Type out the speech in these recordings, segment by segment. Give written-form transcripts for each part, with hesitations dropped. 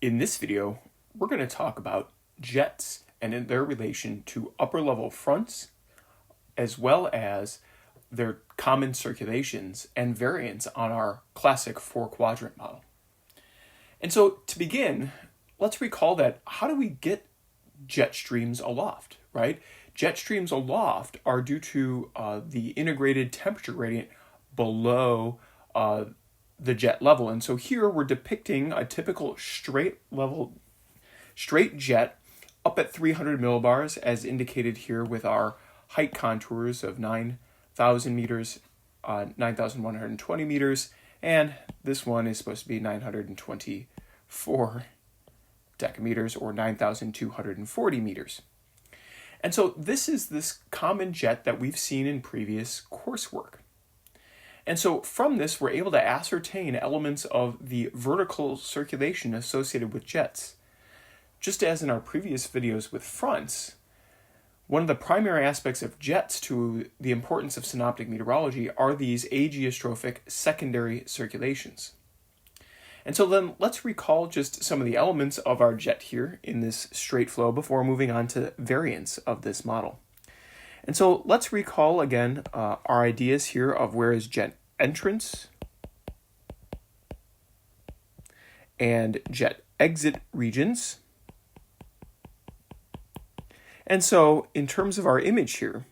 In this video, we're going to talk about jets and in their relation to upper level fronts, as well as their common circulations and variance on our classic four quadrant model. And so to begin, let's recall that how do we get jet streams aloft, right? Jet streams aloft are due to the integrated temperature gradient below the jet level. And so here we're depicting a typical straight jet up at 300 millibars, as indicated here with our height contours of 9,000 meters, 9,120 meters, and this one is supposed to be 924 decameters, or 9,240 meters. And so this is this common jet that we've seen in previous coursework. And so from this, we're able to ascertain elements of the vertical circulation associated with jets. Just as in our previous videos with fronts, one of the primary aspects of jets to the importance of synoptic meteorology are these ageostrophic secondary circulations. And so then let's recall just some of the elements of our jet here in this straight flow before moving on to variants of this model. And so let's recall again our ideas here of where is jet entrance and jet exit regions. And so in terms of our image here,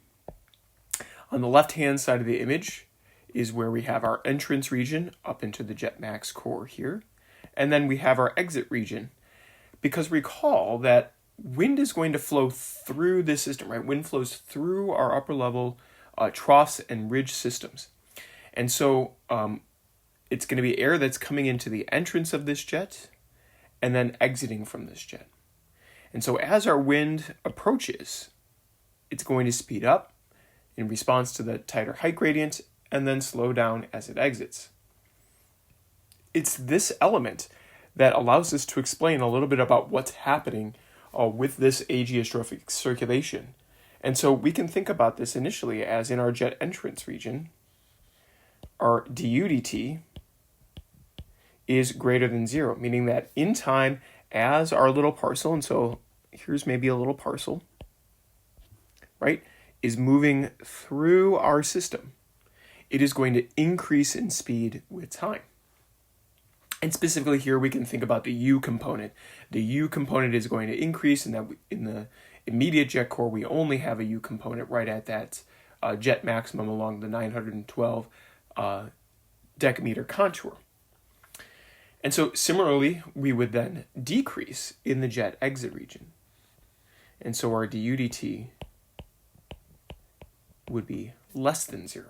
on the left-hand side of the image is where we have our entrance region up into the jet max core here. And then we have our exit region, because recall that wind is going to flow through this system, right? Wind flows through our upper level troughs and ridge systems. And so it's going to be air that's coming into the entrance of this jet and then exiting from this jet. And so as our wind approaches, it's going to speed up in response to the tighter height gradient and then slow down as it exits. It's this element that allows us to explain a little bit about what's happening with this ageostrophic circulation. And so we can think about this initially as in our jet entrance region, our du dt is greater than 0, meaning that in time as our little parcel, and so here's maybe a little parcel, right, is moving through our system, it is going to increase in speed with time. And specifically here, we can think about the U component. The U component is going to increase, and that in the immediate jet core, we only have a U component right at that jet maximum along the 912 decameter contour. And so similarly, we would then decrease in the jet exit region. And so our du dt would be less than 0.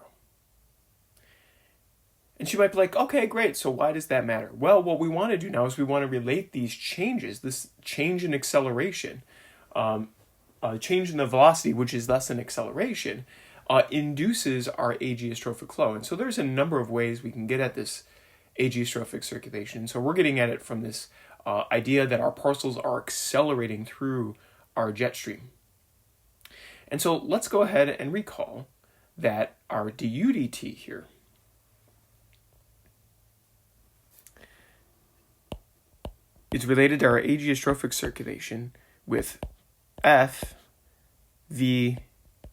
And she might be like, okay, great, so why does that matter? Well, what we want to do now is we want to relate these changes, this change in acceleration, change in the velocity, which is less than acceleration, induces our ageostrophic flow. And so there's a number of ways we can get at this ageostrophic circulation. So we're getting at it from this idea that our parcels are accelerating through our jet stream. And so let's go ahead and recall that our du dt here is related to our ageostrophic circulation with F v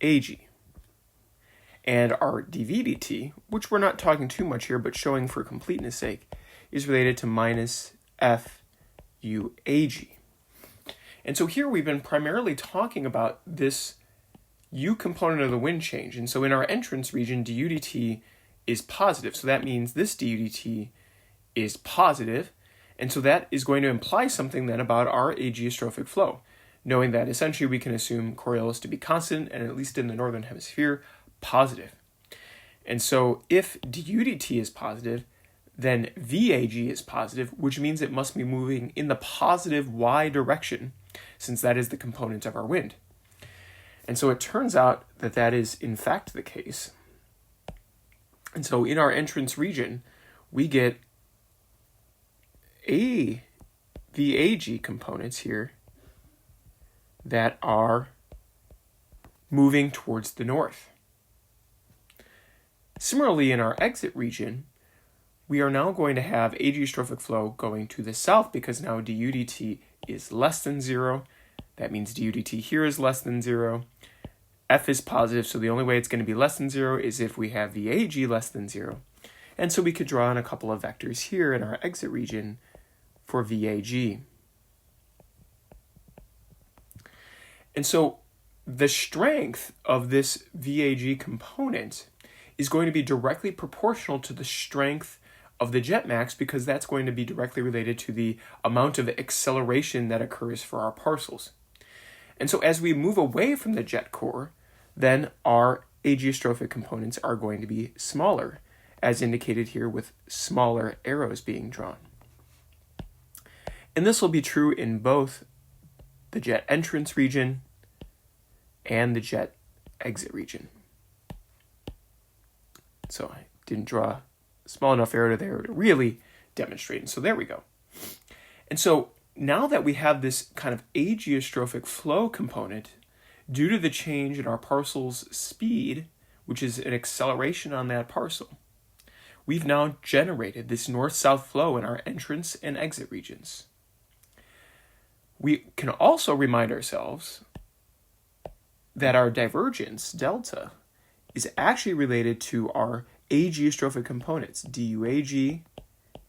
ag. And our dv dt, which we're not talking too much here, but showing for completeness sake, is related to minus F u ag. And so here we've been primarily talking about this U component of the wind change. And so in our entrance region, du dt is positive. So that means this du dt is positive. And so that is going to imply something then about our ageostrophic flow, knowing that essentially we can assume Coriolis to be constant, and at least in the northern hemisphere, positive. And so if du dt is positive, then vag is positive, which means it must be moving in the positive y direction, since that is the component of our wind. And so it turns out that that is in fact the case. And so in our entrance region, we get a vag components here that are moving towards the north. Similarly, in our exit region, we are now going to have a geostrophic flow going to the south because now du dt is less than 0. That means du dt here is less than 0. F is positive, so the only way it's going to be less than 0 is if we have VAG less than 0. And so we could draw in a couple of vectors here in our exit region for VAG. And so the strength of this VAG component is going to be directly proportional to the strength of the jet max because that's going to be directly related to the amount of acceleration that occurs for our parcels. And so as we move away from the jet core, then our ageostrophic components are going to be smaller, as indicated here with smaller arrows being drawn. And this will be true in both the jet entrance region and the jet exit region. So I didn't draw a small enough arrow there to really demonstrate. And so there we go. And so now that we have this kind of ageostrophic flow component, due to the change in our parcel's speed, which is an acceleration on that parcel, we've now generated this north-south flow in our entrance and exit regions. We can also remind ourselves that our divergence, delta, is actually related to our ageostrophic components, duag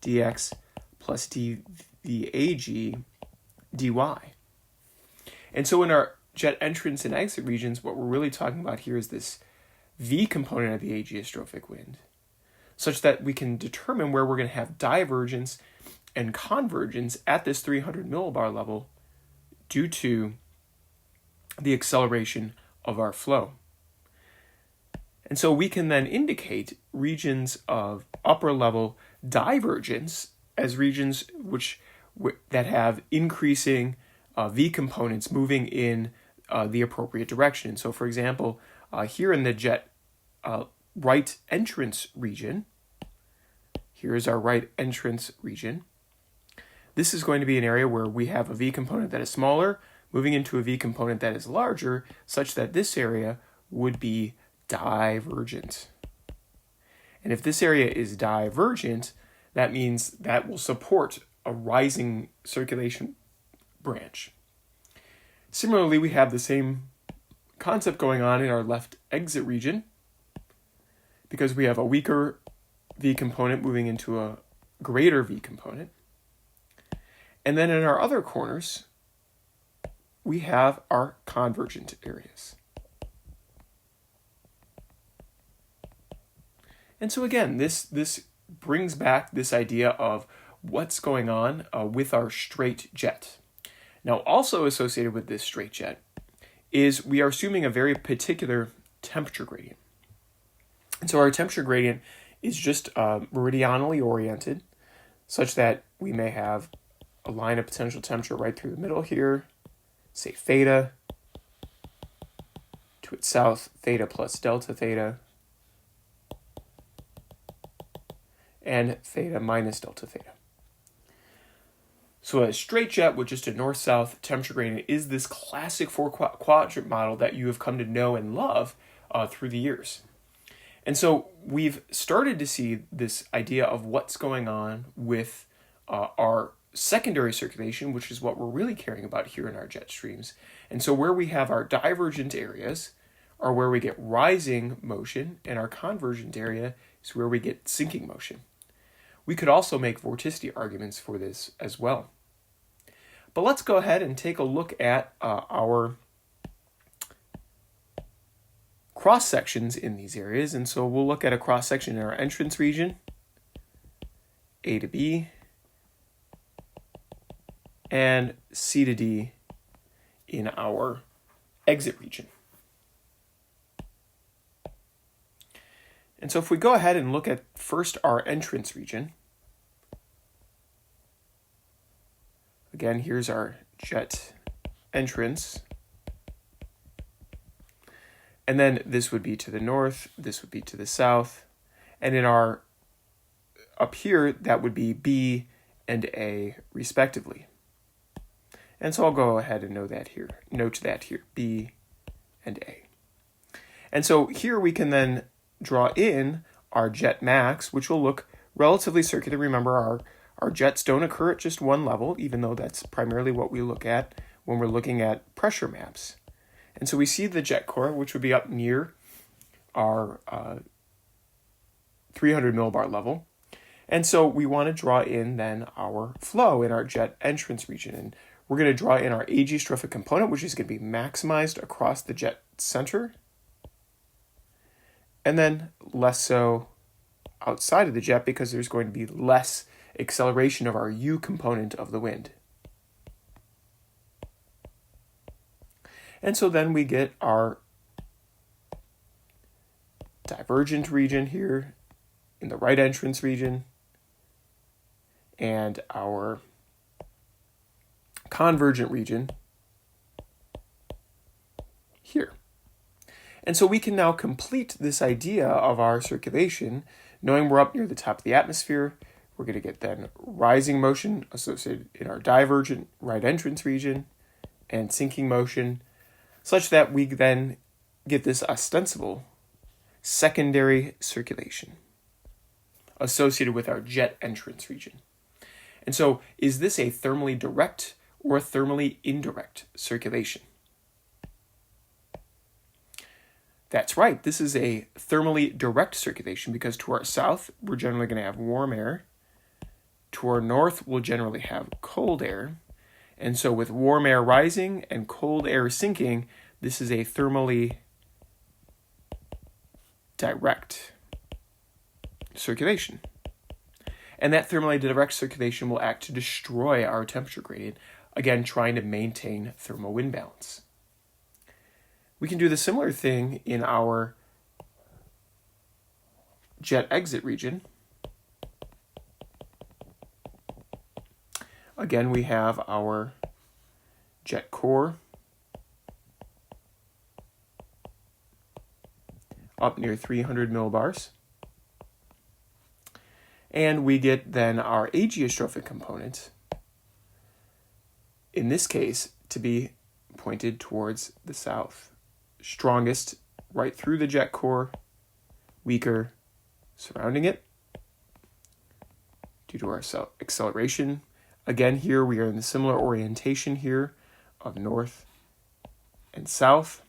dx plus dvag dy. And so in our jet entrance and exit regions, what we're really talking about here is this v component of the ageostrophic wind, such that we can determine where we're going to have divergence and convergence at this 300 millibar level due to the acceleration of our flow. And so we can then indicate regions of upper level divergence as regions that have increasing v components moving in the appropriate direction. And so, for example, here in the jet right entrance region, here is our right entrance region. This is going to be an area where we have a v component that is smaller, moving into a v component that is larger, such that this area would be divergent. And if this area is divergent, that means that will support a rising circulation branch. Similarly, we have the same concept going on in our left exit region because we have a weaker v component moving into a greater v component. And then in our other corners, we have our convergent areas. And so again, this brings back this idea of what's going on with our straight jet. Now, also associated with this straight jet is we are assuming a very particular temperature gradient. And so our temperature gradient is just meridionally oriented, such that we may have a line of potential temperature right through the middle here, say theta, to its south, theta plus delta theta, and theta minus delta theta. So a straight jet with just a north-south temperature gradient is this classic four-quadrant model that you have come to know and love through the years. And so we've started to see this idea of what's going on with our secondary circulation, which is what we're really caring about here in our jet streams. And so where we have our divergent areas are where we get rising motion, and our convergent area is where we get sinking motion. We could also make vorticity arguments for this as well. But let's go ahead and take a look at our cross sections in these areas. And so we'll look at a cross section in our entrance region, A to B, and C to D in our exit region. And so if we go ahead and look at first our entrance region, again, here's our jet entrance. And then this would be to the north, this would be to the south. And in our, up here, that would be B and A respectively. And so I'll go ahead and note that here, B and A. And so here we can then draw in our jet max, which will look relatively circular. Remember, our jets don't occur at just one level, even though that's primarily what we look at when we're looking at pressure maps. And so we see the jet core, which would be up near our 300 millibar level. And so we want to draw in then our flow in our jet entrance region. And we're going to draw in our ageostrophic component, which is going to be maximized across the jet center, and then less so outside of the jet because there's going to be less acceleration of our U component of the wind. And so then we get our divergent region here in the right entrance region and our convergent region here. And so we can now complete this idea of our circulation, knowing we're up near the top of the atmosphere. We're going to get then rising motion associated in our divergent right entrance region and sinking motion, such that we then get this ostensible secondary circulation associated with our jet entrance region. And so, is this a thermally direct or a thermally indirect circulation? That's right, this is a thermally direct circulation because to our south, we're generally going to have warm air. To our north, we'll generally have cold air. And so with warm air rising and cold air sinking, this is a thermally direct circulation. And that thermally direct circulation will act to destroy our temperature gradient, again, trying to maintain thermal wind balance. We can do the similar thing in our jet exit region. Again, we have our jet core up near 300 millibars. And we get then our ageostrophic component, in this case, to be pointed towards the south. Strongest right through the jet core, weaker surrounding it due to our acceleration. Again, here we are in the similar orientation here of north and south,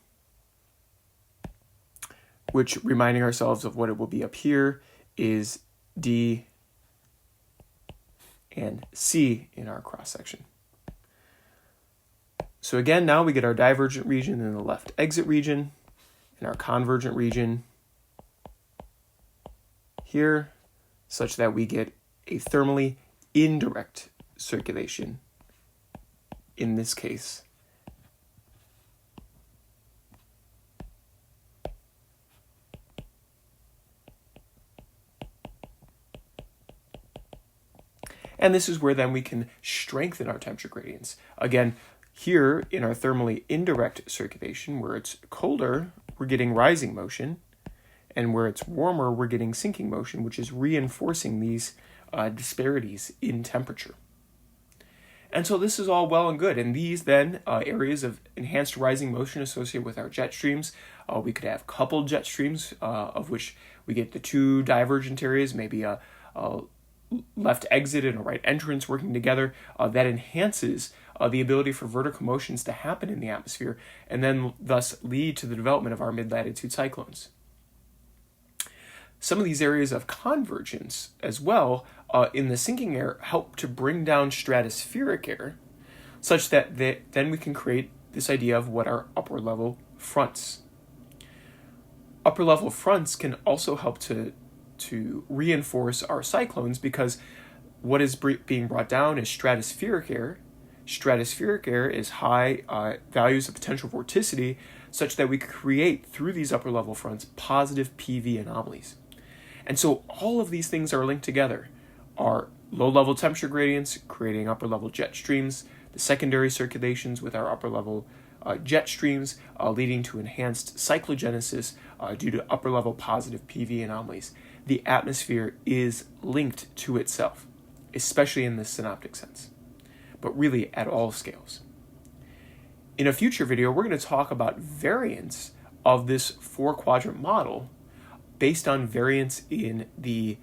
which, reminding ourselves of what it will be up here, is D and C in our cross-section. So again, now we get our divergent region in the left exit region and our convergent region here, such that we get a thermally indirect circulation in this case. And this is where then we can strengthen our temperature gradients. Again, here in our thermally indirect circulation, where it's colder, we're getting rising motion, and where it's warmer, we're getting sinking motion, which is reinforcing these disparities in temperature. And so this is all well and good. And these then areas of enhanced rising motion associated with our jet streams, we could have coupled jet streams, of which we get the two divergent areas, maybe a left exit and a right entrance working together. That enhances the ability for vertical motions to happen in the atmosphere and then thus lead to the development of our mid-latitude cyclones. Some of these areas of convergence as well in the sinking air help to bring down stratospheric air such that then we can create this idea of what are upper level fronts. Upper level fronts can also help to reinforce our cyclones because what is being brought down is stratospheric air. Stratospheric air is high values of potential vorticity such that we create through these upper level fronts positive PV anomalies. And so all of these things are linked together. Our low-level temperature gradients creating upper-level jet streams, the secondary circulations with our upper-level jet streams leading to enhanced cyclogenesis due to upper-level positive PV anomalies. The atmosphere is linked to itself, especially in the synoptic sense, but really at all scales. In a future video, we're going to talk about variants of this four-quadrant model based on variance in the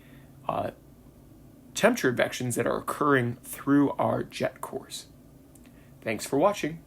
temperature advections that are occurring through our jet cores. Thanks for watching.